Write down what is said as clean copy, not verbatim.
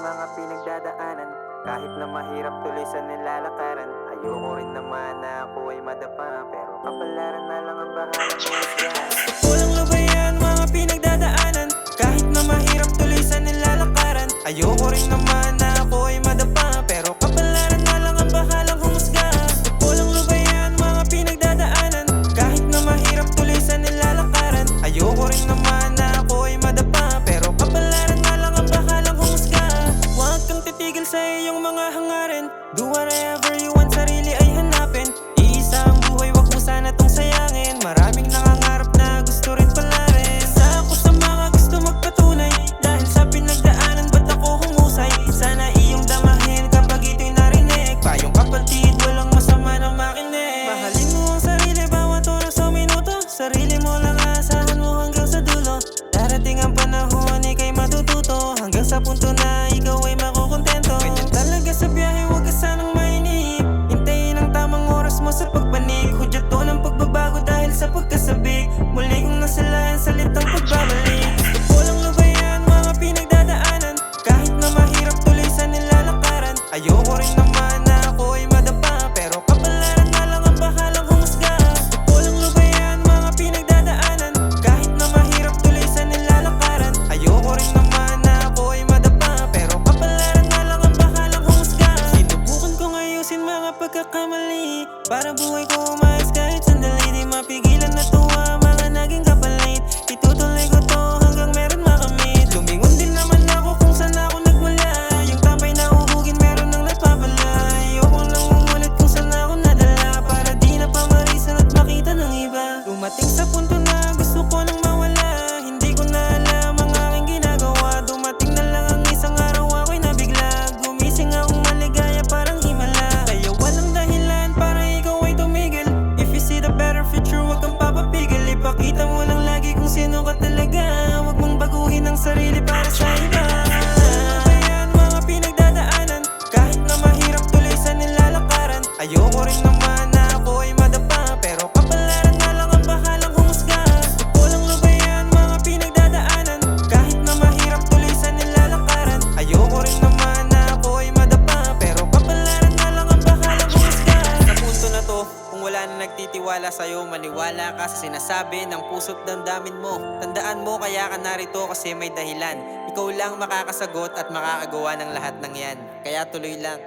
mga pinagdadaanan. Kahit na mahirap tuloy sa nilalakaran. Ayoko rin naman na ako ay madapa, pero kapalaran na lang ang bahalang humusgahan. Walang lubayan mga pinagdadaanan. Kahit na mahirap tuloy sa nilalakaran. Ayoko rin naman na ako ay madapa, pero kapalaran na lang ang bahalang humusgahan. Walang lubayan mga pinagdadaanan. Kahit na mahirap tuloy sa nilalakaran. Ayoko rin naman na ako ay madapa, pero kapalaran na lang ang bahalang humusgahan. Huwag kang titigil sa iyong mga hangarin. Do whatever you want, sarili ay hanapin. Iisa ang buhay, wag mo sana tong sayangin. Maraming nangangarap na gusto rin pala rin. Isa ako sa mga gusto magpatunay. Dahil sa pinagdaanan ba't ako humusay. Sana iyong damahin kapag ito'y narinig. Payong kapatid, walang masama na makinig. Mahalin mo ang sarili bawat oras o minuto. Sarili mo lang asahan mo hanggang sa dulo. Darating ang panahon, ika'y matututo. Hanggang sa punto na ikaw ay makukontento. Ganyan talaga sa biyahe, huwag ka sanang mainip. Hintayin ang tamang oras mo sa pagpanig. Hudyat to ng pagbabago dahil sa pagkasabik. Muli kong nasalayan salitang pagbabalik. Walang lubayan mga pinagdadaanan. Kahit na mahirap tuloy sa nilalakaran. Ayoko rin naman na ako ay madapa, pero kapalaran na lang ang bahalang humusgahan. Walang lubayan mga pinagdadaanan. Kahit na mahirap tuloy sa nilalakaran. Ayoko rin naman na ako ay madapa, pero kapalaran na lang ang bahalang humusgahan. Sinubukan kong ayusin mga pagkakamali, para buhay ko umayos kahit sandali. Di mapigilan na tuwa mga naging kapalit. Itutuloy ko to hanggang meron makamit. Lumingon din naman ako kung saan ako nagmula. Yung tampay na uhugin meron nang nagpapala. Ayoko nang umulit kung saan ako nadala, para di na pamarisan at makita ng iba. Dumating sa punto na gusto ko nang mawala. Hindi ko na alam ang aking ginagawa. Dumating na lang ang isang araw ako'y nabigla. Gumising akong maligaya parang himala. Kaya walang dahilan para ikaw ay tumigil. If you see the better future, huwag kang papapigil. Ipakita mo lang lagi kung sino ka talaga. Huwag mong baguhin ang sarili para sa iba. Ayan mga pinagdadaanan. Kahit na mahirap tuloy sa nilalakaran. Ayoko rin naman na ako ay madapa, pero kapalaran na lang ang bahalang humusgahan. Walang lubayan mga pinagdadaanan. Kahit na mahirap tuloy sa nilalakaran. Ayoko rin naman na ako ay madapa, pero kapalaran na lang ang bahalang humusgahan. Sa punto na to, kung wala na nagtitiwala sa'yo, maniwala ka sa sinasabi ng puso't damdamin mo. Tandaan mo kaya ka narito kasi may dahilan. Ikaw lang makakasagot at makakagawa ng lahat ng yan. Kaya tuloy lang.